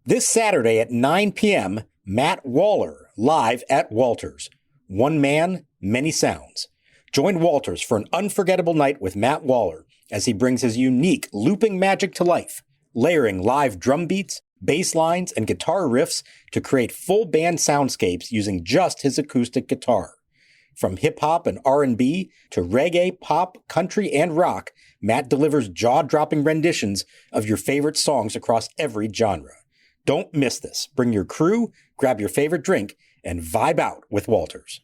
This Saturday at 9 p.m., Matt Waller, live at Walters. One man, many sounds. Join Walters for an unforgettable night with Matt Waller as he brings his unique looping magic to life, layering live drum beats, bass lines, and guitar riffs to create full band soundscapes using just his acoustic guitar. From hip-hop and R&B to reggae, pop, country, and rock, Matt delivers jaw-dropping renditions of your favorite songs across every genre. Don't miss this. Bring your crew, grab your favorite drink, and vibe out with Walters.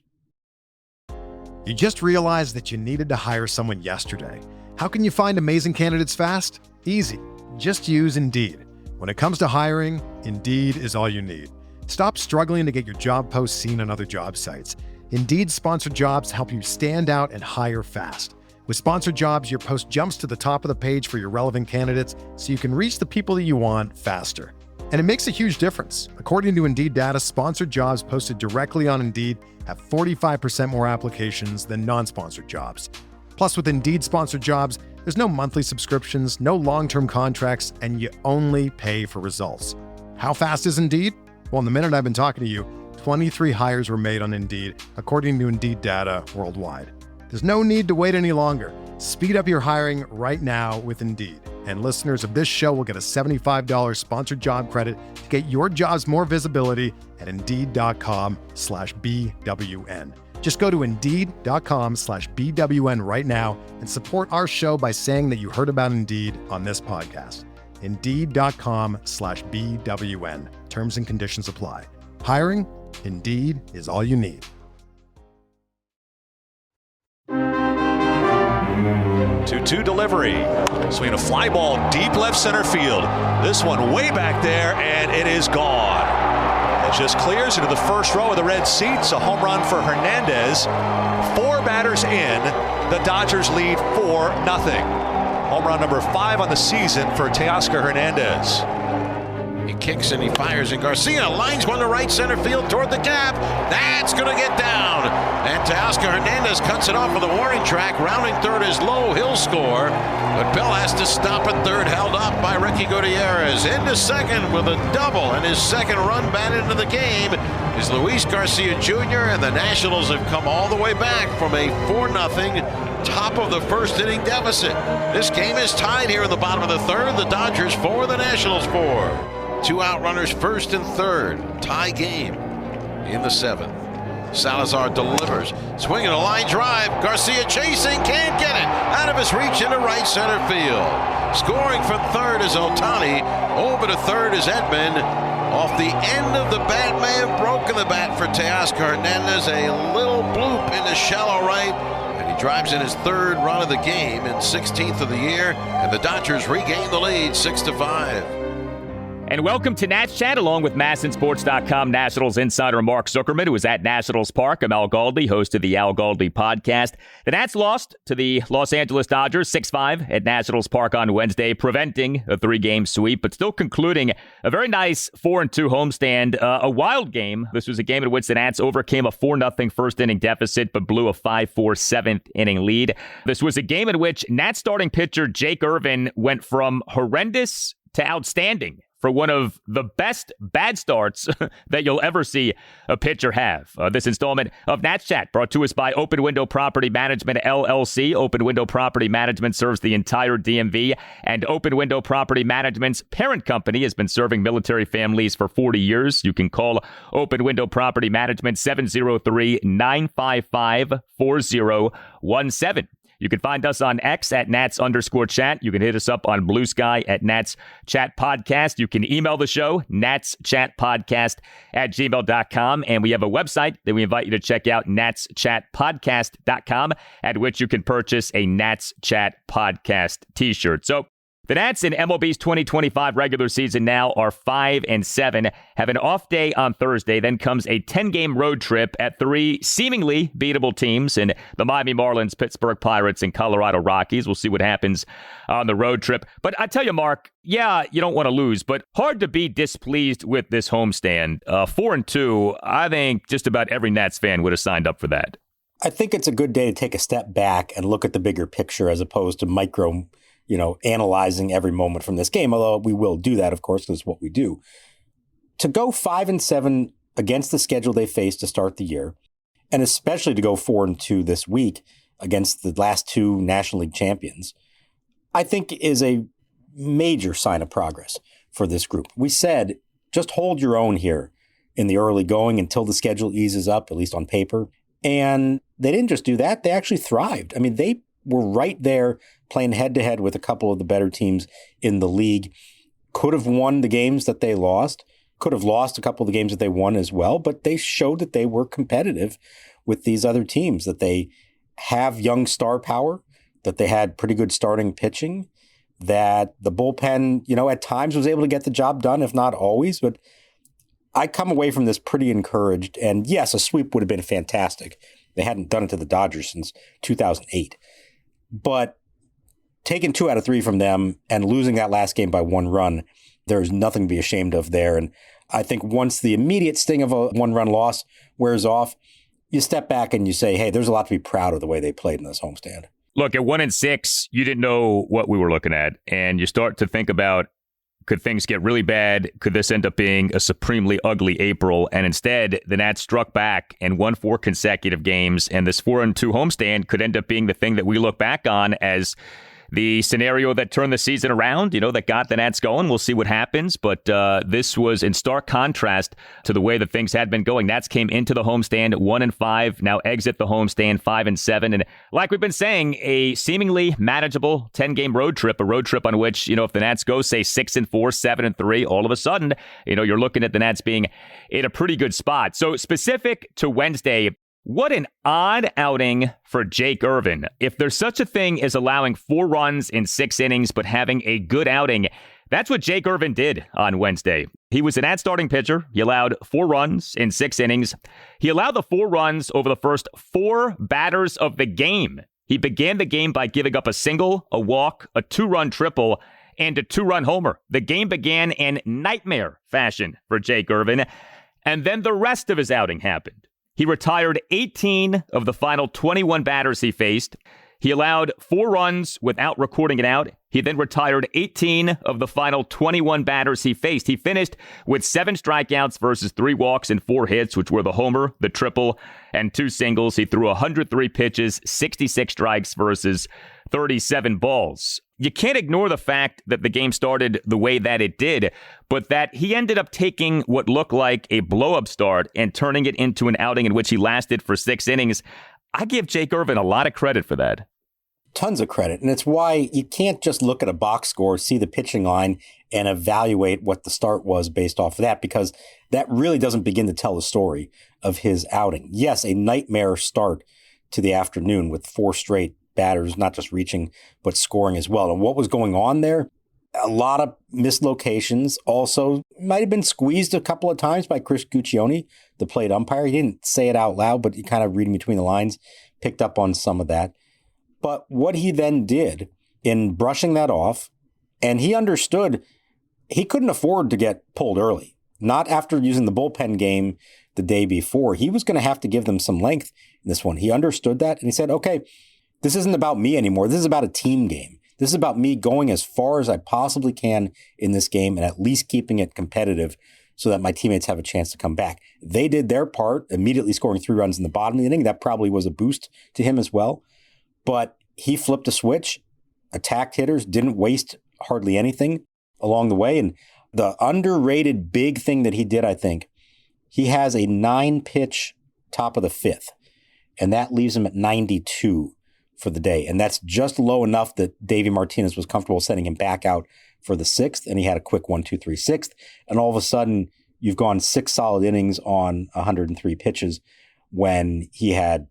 You just realized that you needed to hire someone yesterday. How can you find amazing candidates fast? Easy. Just use Indeed. When it comes to hiring, Indeed is all you need. Stop struggling to get your job posts seen on other job sites. Indeed sponsored jobs help you stand out and hire fast. With sponsored jobs, your post jumps to the top of the page for your relevant candidates so you can reach the people that you want faster. And it makes a huge difference. According to Indeed data, sponsored jobs posted directly on Indeed have 45% more applications than non-sponsored jobs. Plus, with Indeed sponsored jobs, there's no monthly subscriptions, no long-term contracts, and you only pay for results. How fast is Indeed? Well, in the minute I've been talking to you, 23 hires were made on Indeed, according to Indeed data worldwide. There's no need to wait any longer. Speed up your hiring right now with Indeed. And listeners of this show will get a $75 sponsored job credit to get your jobs more visibility at Indeed.com/BWN. Just go to Indeed.com/BWN right now and support our show by saying that you heard about Indeed on this podcast. Indeed.com/BWN. Terms and conditions apply. Hiring? Indeed is all you need. 2-2 delivery. Swinging a fly ball deep left center field. This one way back there, and it is gone. It just clears into the first row of the red seats. A home run for Hernandez. 4 batters in. The Dodgers lead 4-0. Home run number 5 on the season for Teoscar Hernandez. He kicks and he fires, and Garcia lines one to right center field toward the gap. That's going to get down. And Teoscar Hernandez cuts it off with a warning track. Rounding third is low. He'll score. But Bill has to stop at third, held up by Ricky Gutierrez. Into second with a double, and his second run batted into the game is Luis Garcia Jr. And the Nationals have come all the way back from a 4-0 top of the first inning deficit. This game is tied here in the bottom of the third. The Dodgers 4, the Nationals 4. 2 out runners first and third. Tie game in the 7th. Salazar delivers. Swinging a line drive. Garcia chasing. Can't get it. Out of his reach into right center field. Scoring from third is Ohtani. Over to third is Edman. Off the end of the bat. May have broken the bat for Teoscar Hernandez. A little bloop into shallow right. And he drives in his 3rd run of the game and 16th of the year. And the Dodgers regain the lead 6-5. And welcome to Nats Chat, along with MASNsports.com Nationals insider Mark Zuckerman, who is at Nationals Park. I'm Al Galdi, host of the Al Galdi podcast. The Nats lost to the Los Angeles Dodgers 6-5 at Nationals Park on Wednesday, preventing a 3-game sweep, but still concluding a very nice 4-2 homestand. A wild game. This was a game in which the Nats overcame a 4-0 first-inning deficit, but blew a 5-4 7th-inning lead. This was a game in which Nats starting pitcher Jake Irvin went from horrendous to outstanding for one of the best bad starts that you'll ever see a pitcher have. This installment of Nats Chat brought to us by Open Window Property Management, LLC. Open Window Property Management serves the entire DMV, and Open Window Property Management's parent company has been serving military families for 40 years. You can call Open Window Property Management 703-955-4017. You can find us on X at Nats_chat. You can hit us up on Blue Sky at Nats Chat Podcast. You can email the show, natschatpodcast@gmail.com. And we have a website that we invite you to check out, natschatpodcast.com, at which you can purchase a Nats Chat Podcast t-shirt. So the Nats in MLB's 2025 regular season now are 5-7, have an off day on Thursday, then comes a 10-game road trip at 3 seemingly beatable teams in the Miami Marlins, Pittsburgh Pirates, and Colorado Rockies. We'll see what happens on the road trip. But I tell you, Mark, yeah, you don't want to lose, but hard to be displeased with this homestand. 4-2, I think just about every Nats fan would have signed up for that. I think it's a good day to take a step back and look at the bigger picture as opposed to analyzing every moment from this game, although we will do that, of course, because it's what we do. to go 5-7 against the schedule they faced to start the year, and especially to go 4-2 this week against the last two National League champions, I think is a major sign of progress for this group. We said, just hold your own here in the early going until the schedule eases up, at least on paper. And they didn't just do that. They actually thrived. I mean, they were right there playing head-to-head with a couple of the better teams in the league. Could have won the games that they lost. Could have lost a couple of the games that they won as well. But they showed that they were competitive with these other teams, that they have young star power, that they had pretty good starting pitching, that the bullpen, at times was able to get the job done, if not always. But I come away from this pretty encouraged. And yes, a sweep would have been fantastic. They hadn't done it to the Dodgers since 2008. But taking 2 out of 3 from them and losing that last game by 1 run, there's nothing to be ashamed of there. And I think once the immediate sting of a 1-run loss wears off, you step back and you say, hey, there's a lot to be proud of the way they played in this homestand. Look, at 1-6, you didn't know what we were looking at. And you start to think about, could things get really bad? Could this end up being a supremely ugly April? And instead, the Nats struck back and won 4 consecutive games. And this 4-2 homestand could end up being the thing that we look back on as the scenario that turned the season around, that got the Nats going. We'll see what happens. But this was in stark contrast to the way that things had been going. Nats came into the homestand 1-5, now exit the homestand 5-7. And like we've been saying, a seemingly manageable 10-game road trip, a road trip on which, if the Nats go, say, 6-4, 7-3, all of a sudden, you're looking at the Nats being in a pretty good spot. So specific to Wednesday, what an odd outing for Jake Irvin. If there's such a thing as allowing 4 runs in 6 innings but having a good outing, that's what Jake Irvin did on Wednesday. He was an starting pitcher. He allowed 4 runs in 6 innings. He allowed the 4 runs over the first 4 batters of the game. He began the game by giving up a single, a walk, a 2-run triple, and a 2-run homer. The game began in nightmare fashion for Jake Irvin, and then the rest of his outing happened. He retired 18 of the final 21 batters he faced. He allowed 4 runs without recording it out. He then retired 18 of the final 21 batters he faced. He finished with 7 strikeouts versus 3 walks and 4 hits, which were the homer, the triple, and 2 singles. He threw 103 pitches, 66 strikes versus 37 balls. You can't ignore the fact that the game started the way that it did, but that he ended up taking what looked like a blow-up start and turning it into an outing in which he lasted for 6 innings. I give Jake Irvin a lot of credit for that. Tons of credit. And it's why you can't just look at a box score, see the pitching line, and evaluate what the start was based off of that, because that really doesn't begin to tell the story of his outing. Yes, a nightmare start to the afternoon with 4 straight batters, not just reaching, but scoring as well. And what was going on there? A lot of mislocations. Also, might have been squeezed a couple of times by Chris Guccione, the plate umpire. He didn't say it out loud, but he kind of reading between the lines, picked up on some of that. But what he then did in brushing that off, and he understood he couldn't afford to get pulled early. Not after using the bullpen game the day before. He was going to have to give them some length in this one. He understood that, and he said, okay, this isn't about me anymore. This is about a team game. This is about me going as far as I possibly can in this game and at least keeping it competitive so that my teammates have a chance to come back. They did their part, immediately scoring 3 runs in the bottom of the inning. That probably was a boost to him as well. But he flipped a switch, attacked hitters, didn't waste hardly anything along the way. And the underrated big thing that he did, I think, he has a 9-pitch top of the 5th, and that leaves him at 92 for the day. And that's just low enough that Davey Martinez was comfortable sending him back out for the 6th, and he had a quick 1-2-3 6th. And all of a sudden, you've gone 6 solid innings on 103 pitches when he had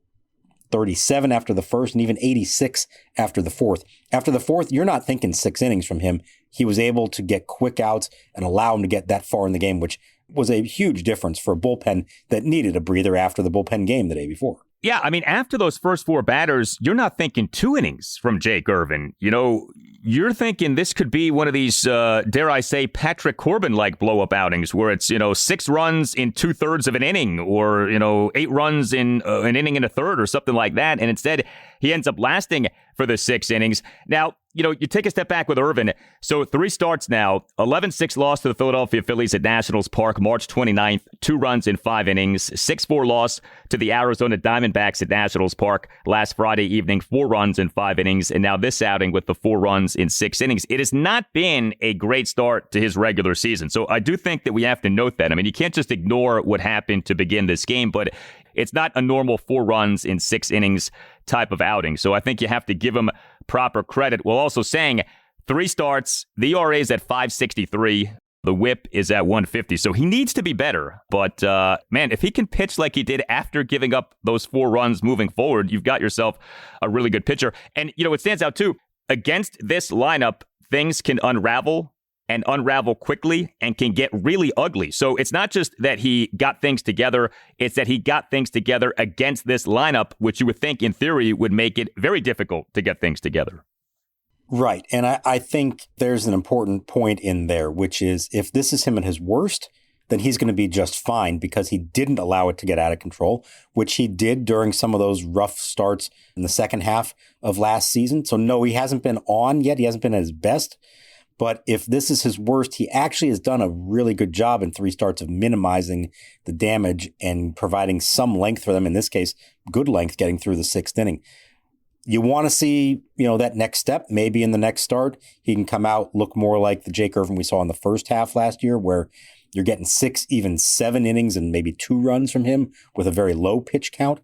37 after the first and even 86 after the 4th. After the 4th, you're not thinking 6 innings from him. He was able to get quick outs and allow him to get that far in the game, which was a huge difference for a bullpen that needed a breather after the bullpen game the day before. Yeah, I mean, after those first 4 batters, you're not thinking 2 innings from Jake Irvin. You're thinking this could be one of these, dare I say, Patrick Corbin-like blow-up outings where it's, 6 runs in 2/3 of an inning or, 8 runs in an inning and a third or something like that. And instead, he ends up lasting for the 6 innings. Now, you take a step back with Irvin. So 3 starts now, 11-6 loss to the Philadelphia Phillies at Nationals Park, March 29th, 2 runs in 5 innings, 6-4 loss to the Arizona Diamondbacks at Nationals Park last Friday evening, 4 runs in 5 innings, and now this outing with the 4 runs in 6 innings. It has not been a great start to his regular season. So I do think that we have to note that. I mean, you can't just ignore what happened to begin this game, but it's not a normal 4 runs in 6 innings type of outing. So I think you have to give him proper credit, while also saying 3 starts, the ERA is at 5.63, the whip is at 150. So he needs to be better. But man, if he can pitch like he did after giving up those 4 runs moving forward, you've got yourself a really good pitcher. And, it stands out too, against this lineup, things can unravel quickly and can get really ugly. So it's not just that he got things together, it's that he got things together against this lineup, which you would think in theory would make it very difficult to get things together. Right. And I think there's an important point in there, which is if this is him at his worst, then he's going to be just fine because he didn't allow it to get out of control, which he did during some of those rough starts in the second half of last season. So no, he hasn't been on yet. He hasn't been at his best. But if this is his worst, he actually has done a really good job in 3 starts of minimizing the damage and providing some length for them. In this case, good length getting through the 6th inning. You want to see, that next step. Maybe in the next start, he can come out, look more like the Jake Irvin we saw in the first half last year, where you're getting 6, even 7 innings and maybe 2 runs from him with a very low pitch count.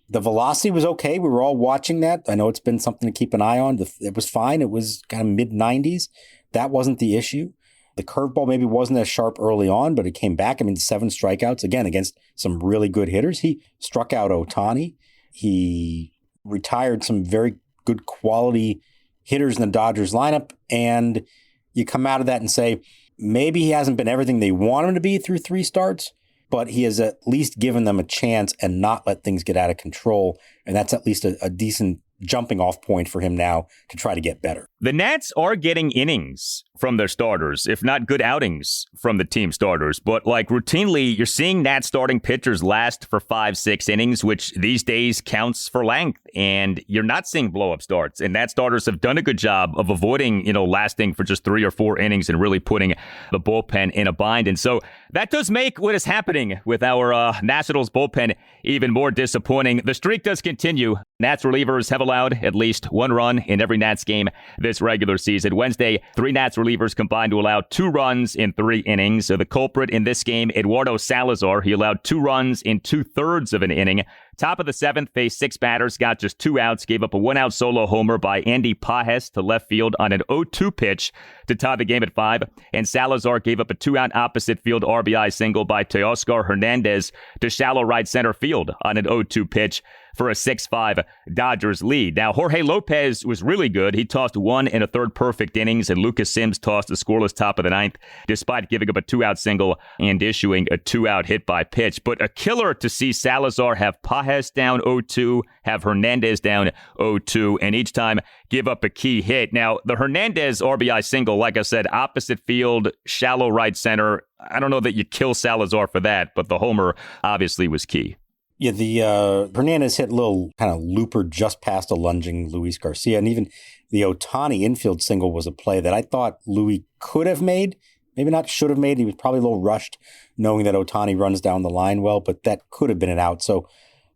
The velocity was okay. We were all watching that. I know it's been something to keep an eye on. It was fine. It was kind of mid-90s. That wasn't the issue. The curveball maybe wasn't as sharp early on, but it came back. 7 strikeouts, again, against some really good hitters. He struck out Ohtani. He retired some very good quality hitters in the Dodgers lineup. And you come out of that and say, maybe he hasn't been everything they want him to be through 3 starts, but he has at least given them a chance and not let things get out of control. And that's at least a decent jumping off point for him now to try to get better. The Nats are getting innings from their starters, if not good outings from the team starters. But routinely, you're seeing Nats starting pitchers last for 5-6 innings, which these days counts for length. And you're not seeing blow-up starts. And Nats starters have done a good job of avoiding, lasting for just 3 or 4 innings and really putting the bullpen in a bind. And so that does make what is happening with our Nationals bullpen even more disappointing. The streak does continue. Nats relievers have allowed at least 1 run in every Nats game this regular season. Wednesday, 3 Nats relievers combined to allow 2 runs in 3 innings. So the culprit in this game, Eduardo Salazar, he allowed 2 runs in 2/3 of an inning. Top of the 7th, faced 6 batters, got just 2 outs, gave up a 1-out solo homer by Andy Pages to left field on an 0-2 pitch to tie the game at 5. And Salazar gave up a 2-out opposite field RBI single by Teoscar Hernandez to shallow right center field on an 0-2 pitch for a 6-5 Dodgers lead. Now, Jorge Lopez was really good. He tossed 1 1/3 perfect innings, and Lucas Sims tossed the scoreless top of the 9th, despite giving up a 2-out single and issuing a 2-out hit by pitch. But a killer to see Salazar have Pages down 0-2, have Hernandez down 0-2, and each time give up a key hit. Now, the Hernandez RBI single, like I said, opposite field, shallow right center. I don't know that you kill Salazar for that, but the homer obviously was key. Yeah, the Hernandez hit a little kind of looper just past a lunging Luis Garcia. And even the Ohtani infield single was a play that I thought Luis could have made. Maybe not should have made. He was probably a little rushed knowing that Ohtani runs down the line well, but that could have been an out. So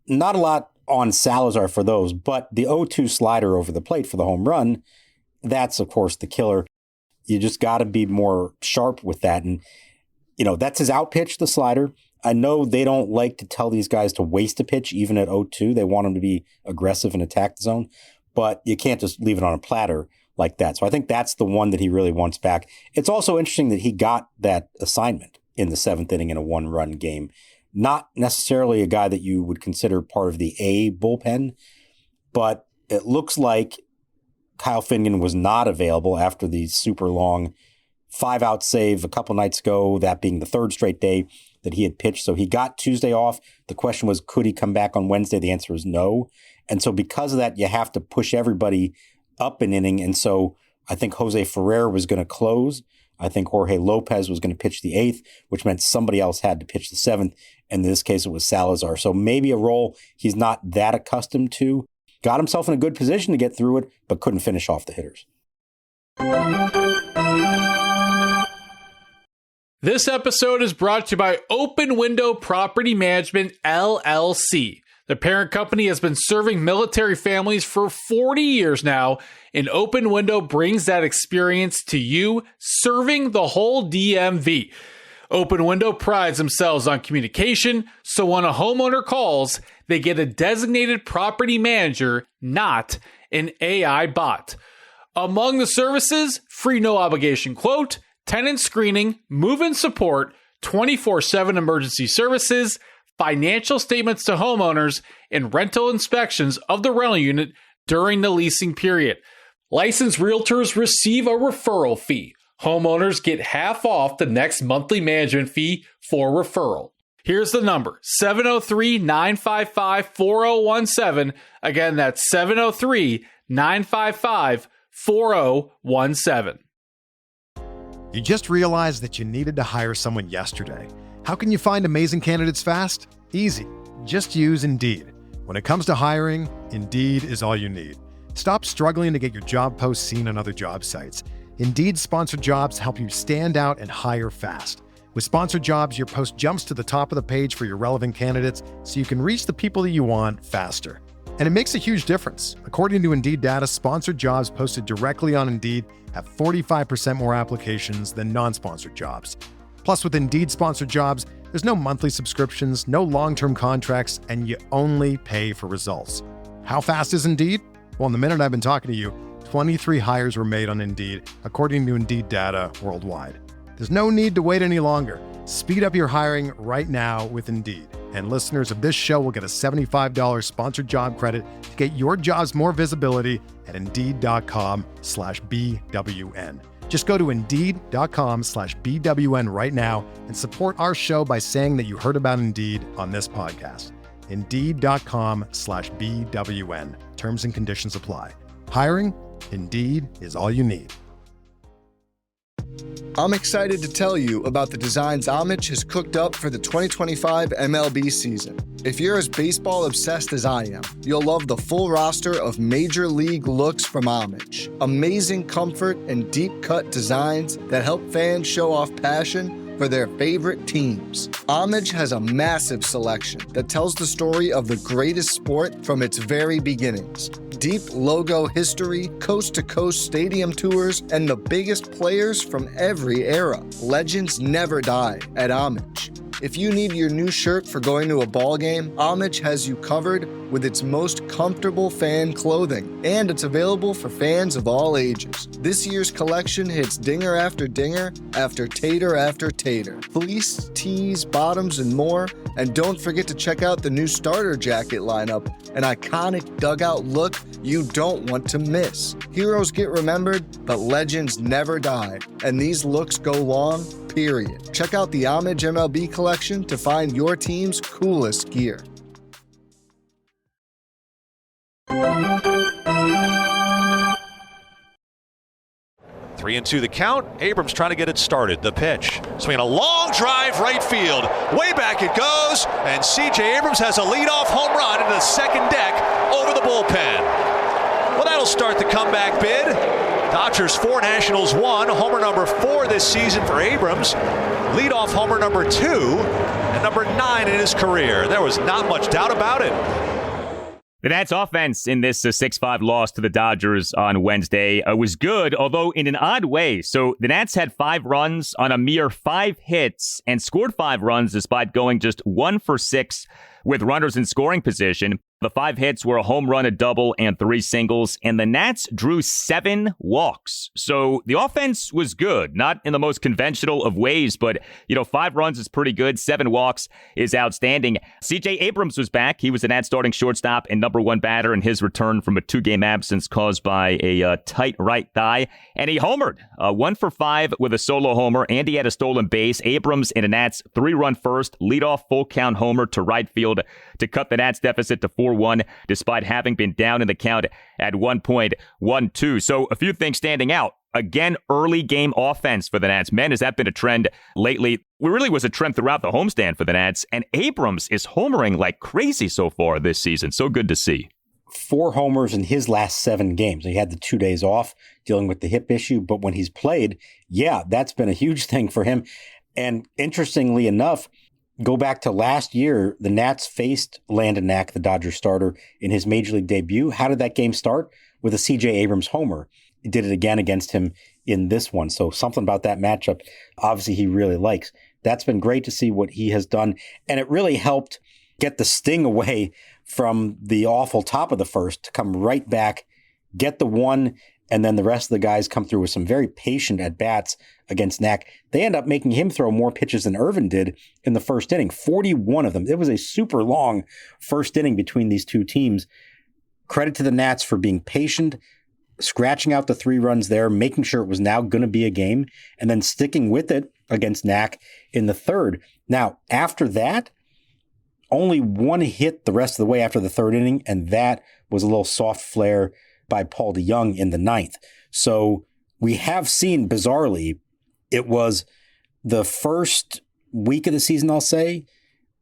not a lot on Salazar for those. But the 0-2 slider over the plate for the home run, that's, of course, the killer. You just got to be more sharp with that. And, that's his out pitch, the slider. I know they don't like to tell these guys to waste a pitch, even at 0-2. They want them to be aggressive and attack the zone, but you can't just leave it on a platter like that. So I think that's the one that he really wants back. It's also interesting that he got that assignment in the 7th inning in a 1-run game. Not necessarily a guy that you would consider part of the A bullpen, but it looks like Kyle Finnegan was not available after the super long 5-out save a couple nights ago, that being the 3rd straight day that he had pitched. So he got Tuesday off. The question was, could he come back on Wednesday? The answer is no. And so because of that, you have to push everybody up an inning. And so I think Jose Ferrer was going to close. I think Jorge Lopez was going to pitch the 8th, which meant somebody else had to pitch the 7th. And in this case, it was Salazar. So maybe a role he's not that accustomed to. Got himself in a good position to get through it, but couldn't finish off the hitters. This episode is brought to you by Open Window Property Management, LLC. The parent company has been serving military families for 40 years now, and Open Window brings that experience to you, serving the whole DMV. Open Window prides themselves on communication, so when a homeowner calls, they get a designated property manager, not an AI bot. Among the services, free no-obligation quote, tenant screening, move-in support, 24/7 emergency services, financial statements to homeowners, and rental inspections of the rental unit during the leasing period. Licensed realtors receive a referral fee. Homeowners get half off the next monthly management fee for referral. Here's the number, 703-955-4017. Again, that's 703-955-4017. You just realized that you needed to hire someone yesterday. How can you find amazing candidates fast? Easy. Just use Indeed. When it comes to hiring, Indeed is all you need. Stop struggling to get your job posts seen on other job sites. Indeed-sponsored jobs help you stand out and hire fast. With sponsored jobs, your post jumps to the top of the page for your relevant candidates so you can reach the people that you want faster. And it makes a huge difference. According to Indeed data, sponsored jobs posted directly on Indeed have 45% more applications than non-sponsored jobs. Plus, with Indeed-sponsored jobs, there's no monthly subscriptions, no long-term contracts, and you only pay for results. How fast is Indeed? Well, in the minute I've been talking to you, 23 hires were made on Indeed, according to Indeed data worldwide. There's no need to wait any longer. Speed up your hiring right now with Indeed. And listeners of this show will get a $75 sponsored job credit to get your jobs more visibility at Indeed.com/BWN. Just go to Indeed.com/BWN right now and support our show by saying that you heard about Indeed on this podcast. Indeed.com/BWN. Terms and conditions apply. Hiring? Indeed is all you need. I'm excited to tell you about the designs Homage has cooked up for the 2025 MLB season. If you're as baseball obsessed as I am, you'll love the full roster of major league looks from Homage. Amazing comfort and deep cut designs that help fans show off passion for their favorite teams. Homage has a massive selection that tells the story of the greatest sport from its very beginnings. Deep logo history, coast-to-coast stadium tours, and the biggest players from every era. Legends never die at Homage. If you need your new shirt for going to a ball game, Homage has you covered with its most comfortable fan clothing, and it's available for fans of all ages. This year's collection hits dinger after dinger after tater after tater. Fleece, tees, bottoms, and more. And don't forget to check out the new starter jacket lineup, an iconic dugout look you don't want to miss. Heroes get remembered, but legends never die, and these looks go long, period. Check out the Homage MLB collection to find your team's coolest gear. 3-2 the count. Abrams trying to get it started. The pitch. Swinging a long drive right field. Way back it goes. And C.J. Abrams has a leadoff home run into the second deck over the bullpen. Well, that'll start the comeback bid. Dodgers 4, Nationals 1. Homer number 4 this season for Abrams. Leadoff homer number 2 and number 9 in his career. There was not much doubt about it. The Nats offense in this 6-5 loss to the Dodgers on Wednesday was good, although in an odd way. So the Nats had 5 runs on a mere 5 hits and scored 5 runs despite going just 1 for 6 with runners in scoring position. The 5 hits were a home run, a double, and 3 singles, and the Nats drew 7 walks. So the offense was good, not in the most conventional of ways, but, 5 runs is pretty good. 7 walks is outstanding. C.J. Abrams was back. He was the Nats starting shortstop and number 1 batter in his return from a 2-game absence caused by a tight right thigh, and he homered. 1 for 5 with a solo homer, and he had a stolen base. Abrams in a Nats 3-run first, leadoff full count homer to right field to cut the Nats deficit to 4-1, despite having been down in the count at 1.12. So a few things standing out. Again, early game offense for the Nats. Man, has that been a trend lately? It really was a trend throughout the homestand for the Nats, and Abrams is homering like crazy so far this season. So good to see. 4 homers in hhis last 7 games. He had the 2 days off dealing with the hip issue, but when he's played, yeah, that's been a huge thing for him. And interestingly enough, go back to last year, the Nats faced Landon Knack, the Dodgers starter, in his major league debut. How did that game start? With a C.J. Abrams homer. He did it again against him in this one. So something about that matchup, obviously he really likes. That's been great to see what he has done. And it really helped get the sting away from the awful top of the first to come right back, get the one, and then the rest of the guys come through with some very patient at-bats against Knack. They end up making him throw more pitches than Irvin did in the first inning, 41 of them. It was a super long first inning between these two teams. Credit to the Nats for being patient, scratching out the 3 runs there, making sure it was now going to be a game, and then sticking with it against Knack in the third. Now, after that, only 1 hit the rest of the way after the third inning, and that was a little soft flare by Paul DeYoung in the 9th. So we have seen, bizarrely, it was the first week of the season, I'll say,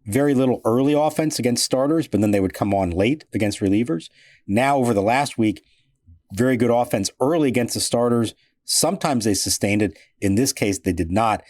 very little early offense against starters, but then they would come on late against relievers. Now, over the last week, very good offense early against the starters. Sometimes they sustained it. In this case, they did not.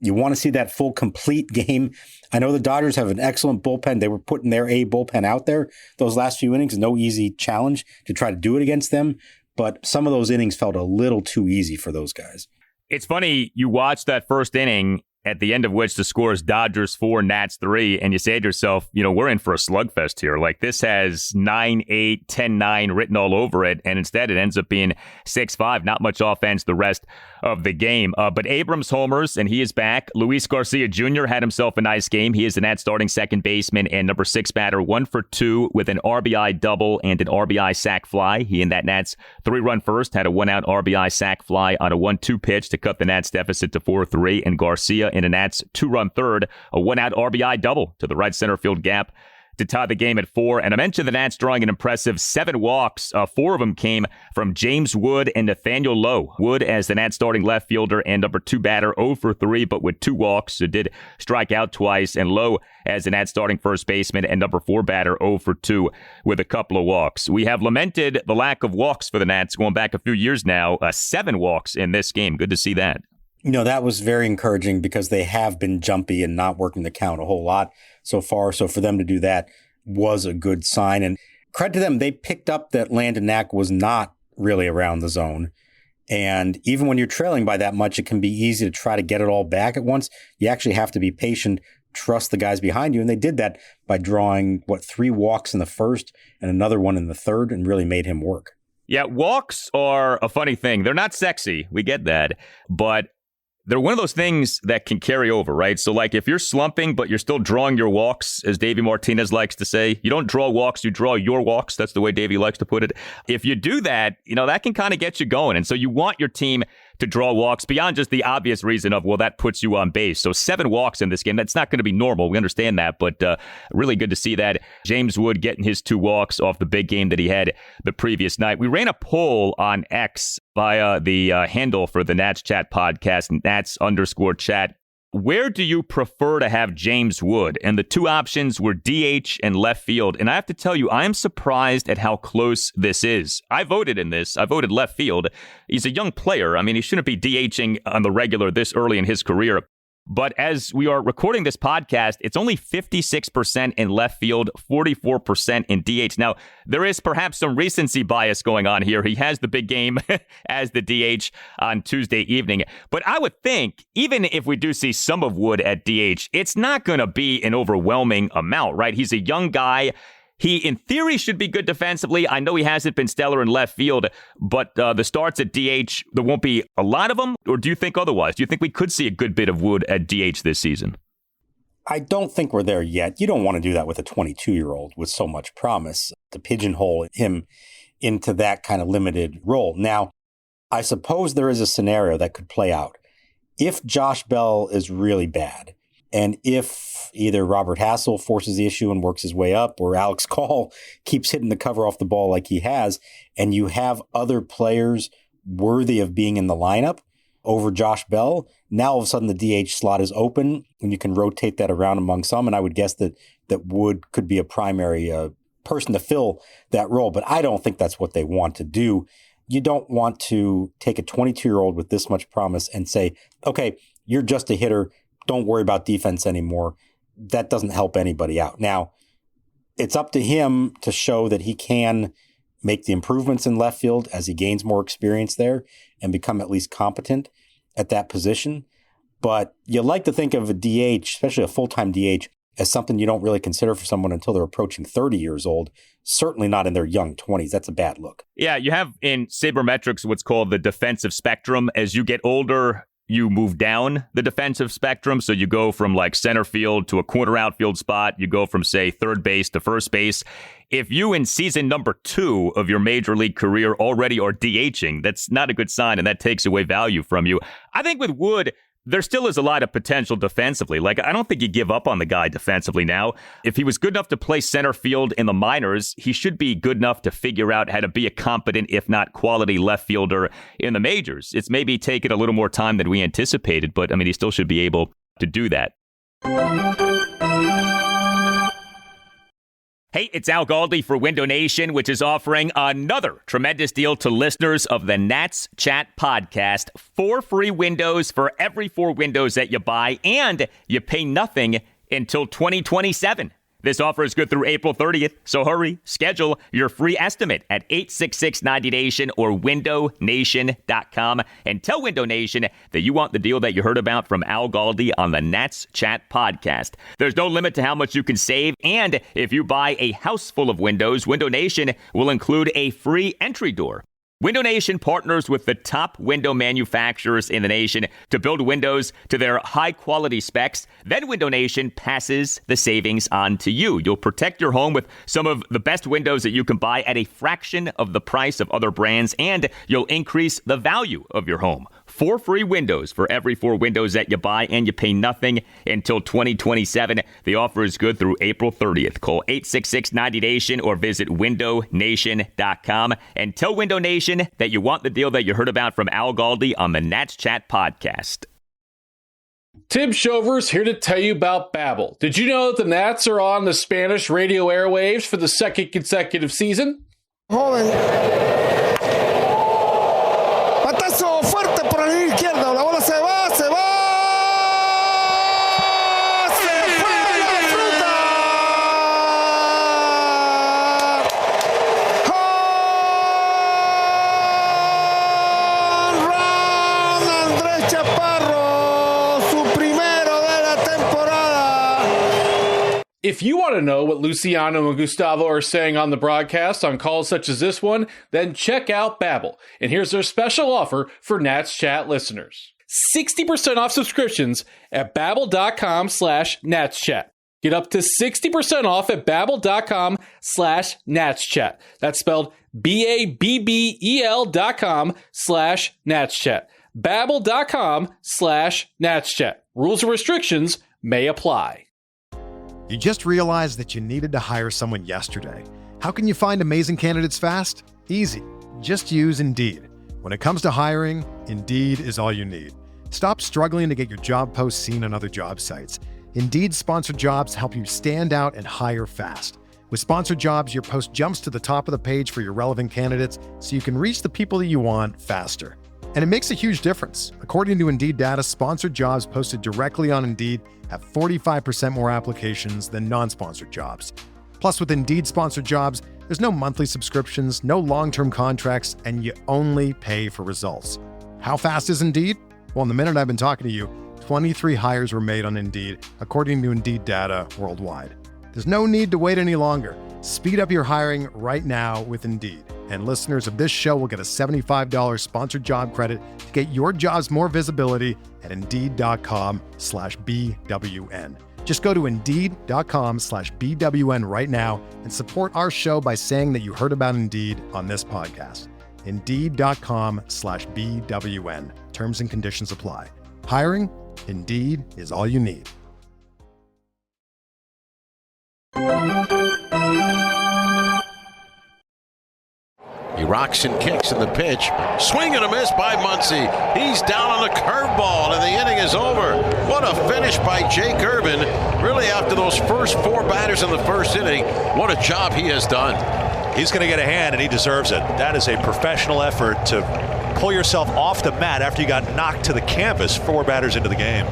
You want to see that full, complete game. I know the Dodgers have an excellent bullpen. They were putting their A bullpen out there those last few innings. No easy challenge to try to do it against them. But some of those innings felt a little too easy for those guys. It's funny, you watch that first inning, at the end of which the score is Dodgers 4, Nats 3, and you say to yourself, we're in for a slugfest here. Like, this has 9-8, 10-9 written all over it, and instead it ends up being 6-5. Not much offense the rest of the game. But Abrams homers, and he is back. Luis Garcia Jr. had himself a nice game. He is the Nats starting second baseman and number 6 batter, 1 for 2 with an RBI double and an RBI sac fly. He and that Nats 3-run first had a 1-out RBI sac fly on a 1-2 pitch to cut the Nats deficit to 4-3, and Garcia in a Nats 2-run third, a 1-out RBI double to the right center field gap to tie the game at 4. And I mentioned the Nats drawing an impressive 7 walks. 4 of them came from James Wood and Nathaniel Lowe. Wood as the Nats starting left fielder and number 2 batter, 0 for 3, but with 2 walks. So did strike out twice. And Lowe as the Nats starting first baseman and number 4 batter, 0 for 2 with a couple of walks. We have lamented the lack of walks for the Nats going back a few years now. 7 walks in this game. Good to see that. That was very encouraging because they have been jumpy and not working the count a whole lot so far. So for them to do that was a good sign. And credit to them, they picked up that Landon Knack was not really around the zone. And even when you're trailing by that much, it can be easy to try to get it all back at once. You actually have to be patient, trust the guys behind you. And they did that by drawing, 3 walks in the first and another one in the third, and really made him work. Yeah, walks are a funny thing. They're not sexy. We get that. But they're one of those things that can carry over, right? So, like, if you're slumping, but you're still drawing your walks, as Davey Martinez likes to say, you don't draw walks, you draw your walks. That's the way Davey likes to put it. If you do that, that can kind of get you going. And so you want your team to draw walks beyond just the obvious reason of, that puts you on base. So 7 walks in this game, that's not going to be normal. We understand that, but really good to see that. James Wood getting his 2 walks off the big game that he had the previous night. We ran a poll on X via the handle for the Nats Chat podcast, Nats_chat. Where do you prefer to have James Wood? And the 2 options were DH and left field. And I have to tell you, I am surprised at how close this is. I voted in this. I voted left field. He's a young player. I mean, he shouldn't be DHing on the regular this early in his career. But as we are recording this podcast, it's only 56% in left field, 44% in DH. Now, there is perhaps some recency bias going on here. He has the big game as the DH on Tuesday evening. But I would think, even if we do see some of Wood at DH, it's not going to be an overwhelming amount, right? He's a young guy. He, in theory, should be good defensively. I know he hasn't been stellar in left field, but the starts at DH, there won't be a lot of them? Or do you think otherwise? Do you think we could see a good bit of Wood at DH this season? I don't think we're there yet. You don't want to do that with a 22-year-old with so much promise, to pigeonhole him into that kind of limited role. Now, I suppose there is a scenario that could play out. If Josh Bell is really bad, and if either Robert Hassel forces the issue and works his way up, or Alex Call keeps hitting the cover off the ball like he has, and you have other players worthy of being in the lineup over Josh Bell, now all of a sudden the DH slot is open and you can rotate that around among some. And I would guess that Wood could be a primary person to fill that role, but I don't think that's what they want to do. You don't want to take a 22-year-old with this much promise and say, okay, you're just a hitter. Don't worry about defense anymore. That doesn't help anybody out. Now, it's up to him to show that he can make the improvements in left field as he gains more experience there and become at least competent at that position. But you like to think of a DH, especially a full-time DH, as something you don't really consider for someone until they're approaching 30 years old, certainly not in their young 20s. That's a bad look. Yeah, you have in sabermetrics what's called the defensive spectrum. As you get older, you move down the defensive spectrum. So you go from like center field to a corner outfield spot. You go from, say, third base to first base. If you in season number 2 of your major league career already are DHing, that's not a good sign, and that takes away value from you. I think with Wood, there still is a lot of potential defensively. Like, I don't think you give up on the guy defensively now. If he was good enough to play center field in the minors, he should be good enough to figure out how to be a competent, if not quality, left fielder in the majors. It's maybe taken a little more time than we anticipated, but I mean, he still should be able to do that. Hey, it's Al Galdi for Window Nation, which is offering another tremendous deal to listeners of the Nats Chat podcast. 4 free windows for every 4 windows that you buy, and you pay nothing until 2027. This offer is good through April 30th, so hurry. Schedule your free estimate at 866-90Nation or windownation.com and tell Window Nation that you want the deal that you heard about from Al Galdi on the Nats Chat podcast. There's no limit to how much you can save, and if you buy a house full of windows, Window Nation will include a free entry door. Window Nation partners with the top window manufacturers in the nation to build windows to their high-quality specs. Then Window Nation passes the savings on to you. You'll protect your home with some of the best windows that you can buy at a fraction of the price of other brands, and you'll increase the value of your home. 4 free windows for every 4 windows that you buy, and you pay nothing until 2027. The offer is good through April 30th. Call 866-90Nation or visit windownation.com and tell Window Nation that you want the deal that you heard about from Al Galdi on the Nats Chat podcast. Tim Shover's here to tell you about Babbel. Did you know that the Nats are on the Spanish radio airwaves for the 2nd consecutive season? Joven. Batazo fuerte por la línea izquierda. La bola se va, se va. Se fue la fruta. Home run, Andrés Chaparro, su primero de la temporada. If you want to know what Luciano and Gustavo are saying on the broadcast on calls such as this one, then check out Babbel. And here's their special offer for Nats Chat listeners. 60% off subscriptions at babbel.com/natschat. Get up to 60% off at babbel.com/natschat. That's spelled BABBEL.com/natschat. babbel.com/natschat. Rules and restrictions may apply. You just realized that you needed to hire someone yesterday. How can you find amazing candidates fast? Easy. Just use Indeed. When it comes to hiring, Indeed is all you need. Stop struggling to get your job posts seen on other job sites. Indeed sponsored jobs help you stand out and hire fast. With sponsored jobs, your post jumps to the top of the page for your relevant candidates so you can reach the people that you want faster. And it makes a huge difference. According to Indeed data, sponsored jobs posted directly on Indeed have 45% more applications than non-sponsored jobs. Plus, with Indeed sponsored jobs, there's no monthly subscriptions, no long-term contracts, and you only pay for results. How fast is Indeed? Well, in the minute I've been talking to you, 23 hires were made on Indeed, according to Indeed data worldwide. There's no need to wait any longer. Speed up your hiring right now with Indeed. And listeners of this show will get a $75 sponsored job credit to get your jobs more visibility at Indeed.com/BWN. Just go to Indeed.com/BWN right now and support our show by saying that you heard about Indeed on this podcast. Indeed.com/BWN. Terms and conditions apply. Hiring? Indeed is all you need. He rocks and kicks in the pitch. Swing and a miss by Muncy. He's down on the curveball, and the inning is over. What a finish by Jake Irvin. Really, after after those first 4 batters in the first inning. What a job he has done. He's going to get a hand, and he deserves it. That is a professional effort to pull yourself off the mat after you got knocked to the canvas 4 batters into the game.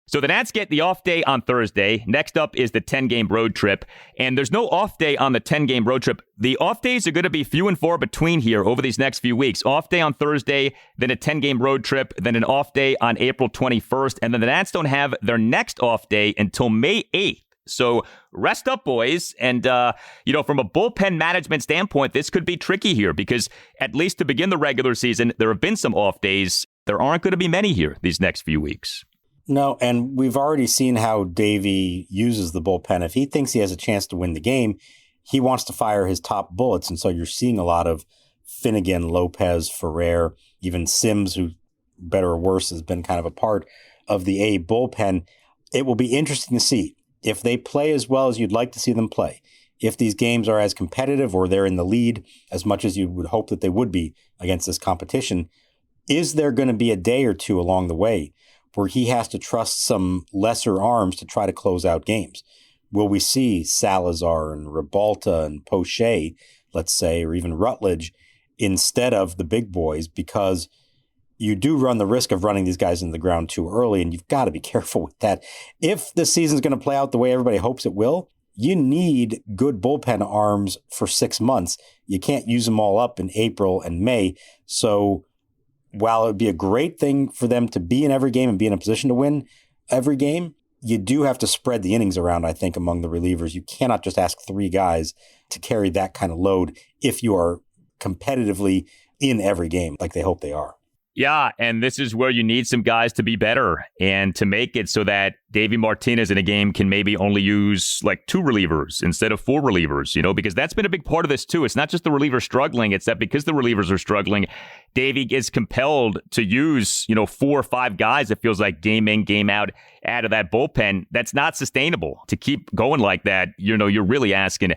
So the Nats get the off day on Thursday. Next up is the 10-game road trip. And there's no off day on the 10-game road trip. The off days are going to be few and far between here over these next few weeks. Off day on Thursday, then a 10-game road trip, then an off day on April 21st. And then the Nats don't have their next off day until May 8th. So rest up, boys. And, from a bullpen management standpoint, this could be tricky here because at least to begin the regular season, there have been some off days. There aren't going to be many here these next few weeks. No, and we've already seen how Davey uses the bullpen. If he thinks he has a chance to win the game, he wants to fire his top bullets. And so you're seeing a lot of Finnegan, Lopez, Ferrer, even Sims, who better or worse has been kind of a part of the A bullpen. It will be interesting to see if they play as well as you'd like to see them play. If these games are as competitive or they're in the lead as much as you would hope that they would be against this competition, is there going to be a day or two along the way where he has to trust some lesser arms to try to close out games? Will we see Salazar and Ribalta and Poche, let's say, or even Rutledge instead of the big boys? Because you do run the risk of running these guys into the ground too early, and you've got to be careful with that. If the season's going to play out the way everybody hopes it will, you need good bullpen arms for 6 months. You can't use them all up in April and May. So while it would be a great thing for them to be in every game and be in a position to win every game, you do have to spread the innings around, I think, among the relievers. You cannot just ask 3 guys to carry that kind of load if you are competitively in every game like they hope they are. Yeah, and this is where you need some guys to be better and to make it so that Davey Martinez in a game can maybe only use like 2 relievers instead of 4 relievers, because that's been a big part of this too. It's not just the relievers struggling. It's that because the relievers are struggling, Davey is compelled to use, 4 or 5 guys. It feels like game in, game out of that bullpen. That's not sustainable. To keep going like that, you're really asking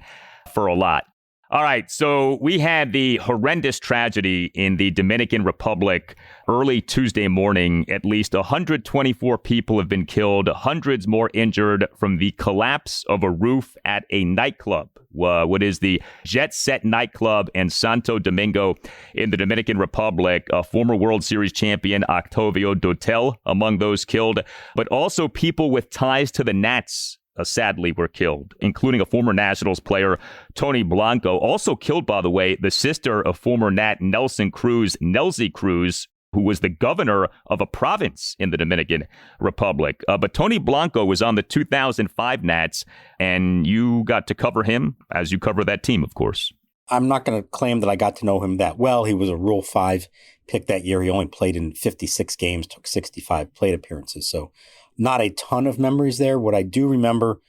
for a lot. All right, so we had the horrendous tragedy in the Dominican Republic early Tuesday morning. At least 124 people have been killed, hundreds more injured from the collapse of a roof at a nightclub. What is the Jet Set nightclub in Santo Domingo in the Dominican Republic. Former World Series champion Octavio Dotel among those killed, but also people with ties to the Nats sadly were killed, including a former Nationals player, Tony Blanco. Also killed, by the way, the sister of former Nat Nelson Cruz, Nelsie Cruz, who was the governor of a province in the Dominican Republic. But Tony Blanco was on the 2005 Nats, and you got to cover him as you cover that team, of course. I'm not going to claim that I got to know him that well. He was a Rule 5 pick that year. He only played in 56 games, took 65 plate appearances. So not a ton of memories there. What I do remember,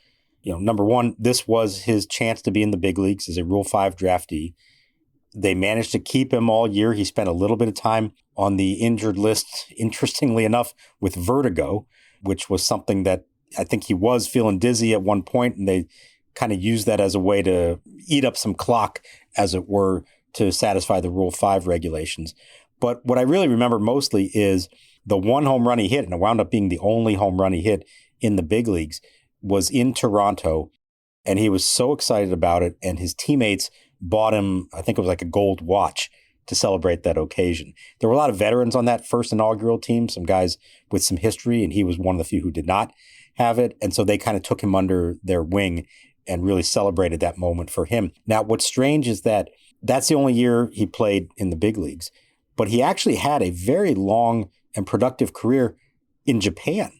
number one, this was his chance to be in the big leagues as a Rule 5 draftee. They managed to keep him all year. He spent a little bit of time on the injured list, interestingly enough, with vertigo, which was something that I think he was feeling dizzy at one point, and they kind of used that as a way to eat up some clock, as it were, to satisfy the Rule 5 regulations. But what I really remember mostly is the one home run he hit, and it wound up being the only home run he hit in the big leagues, was in Toronto. And he was so excited about it. And his teammates bought him, I think it was like a gold watch to celebrate that occasion. There were a lot of veterans on that first inaugural team, some guys with some history, and he was one of the few who did not have it. And so they kind of took him under their wing and really celebrated that moment for him. Now, what's strange is that that's the only year he played in the big leagues, but he actually had a very long and productive career in Japan.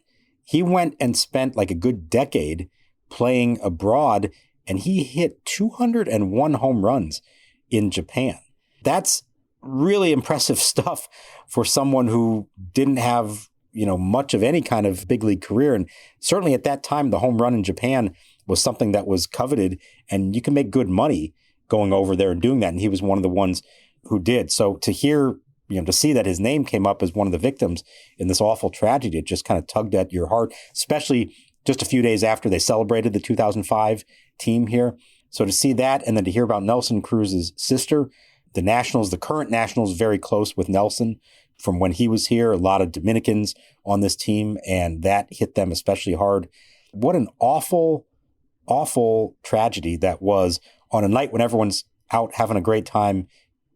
He went and spent like a good decade playing abroad, and he hit 201 home runs in Japan. That's really impressive stuff for someone who didn't have, much of any kind of big league career. And certainly at that time, the home run in Japan was something that was coveted, and you can make good money going over there and doing that. And he was one of the ones who did. So to hear, to see that his name came up as one of the victims in this awful tragedy, it just kind of tugged at your heart, especially just a few days after they celebrated the 2005 team here. So to see that, and then to hear about Nelson Cruz's sister, the Nationals, the current Nationals, very close with Nelson from when he was here, a lot of Dominicans on this team, and that hit them especially hard. What an awful awful tragedy that was on a night when everyone's out having a great time,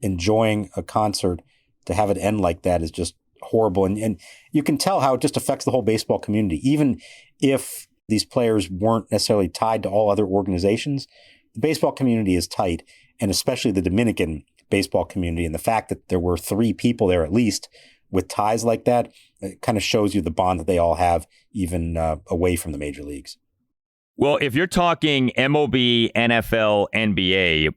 enjoying a concert, to have it end like that is just horrible. And you can tell how it just affects the whole baseball community. Even if these players weren't necessarily tied to all other organizations, the baseball community is tight, and especially the Dominican baseball community. And the fact that there were 3 people there at least with ties like that, it kind of shows you the bond that they all have, even away from the major leagues. Well, if you're talking MLB, NFL, NBA,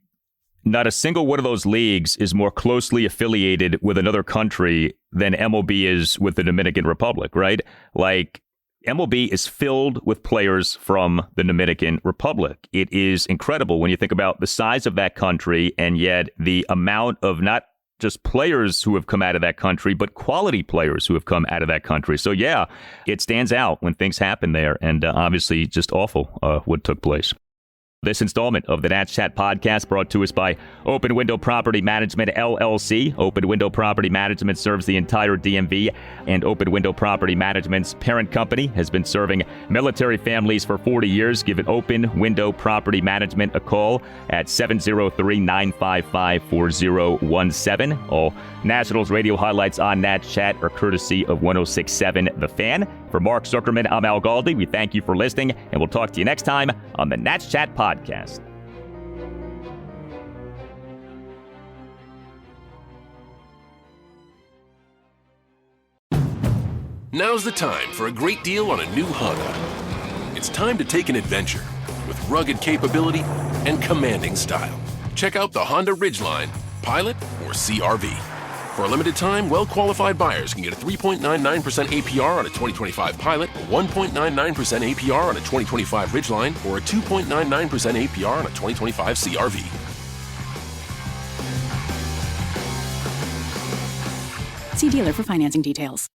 not a single one of those leagues is more closely affiliated with another country than MLB is with the Dominican Republic, right? Like, MLB is filled with players from the Dominican Republic. It is incredible when you think about the size of that country, and yet the amount of not just players who have come out of that country, but quality players who have come out of that country. So yeah, it stands out when things happen there, and obviously just awful what took place. This installment of the Nats Chat podcast brought to us by Open Window Property Management, LLC. Open Window Property Management serves the entire DMV, and Open Window Property Management's parent company has been serving military families for 40 years. Give it Open Window Property Management a call at 703-955-4017. All Nationals radio highlights on Nats Chat are courtesy of 106.7 The Fan. For Mark Zuckerman, I'm Al Galdi. We thank you for listening, and we'll talk to you next time on the Nats Chat podcast. Now's the time for a great deal on a new Honda. It's time to take an adventure with rugged capability and commanding style. Check out the Honda Ridgeline, Pilot, or CR-V. For a limited time, well-qualified buyers can get a 3.99% APR on a 2025 Pilot, a 1.99% APR on a 2025 Ridgeline, or a 2.99% APR on a 2025 CR-V. See dealer for financing details.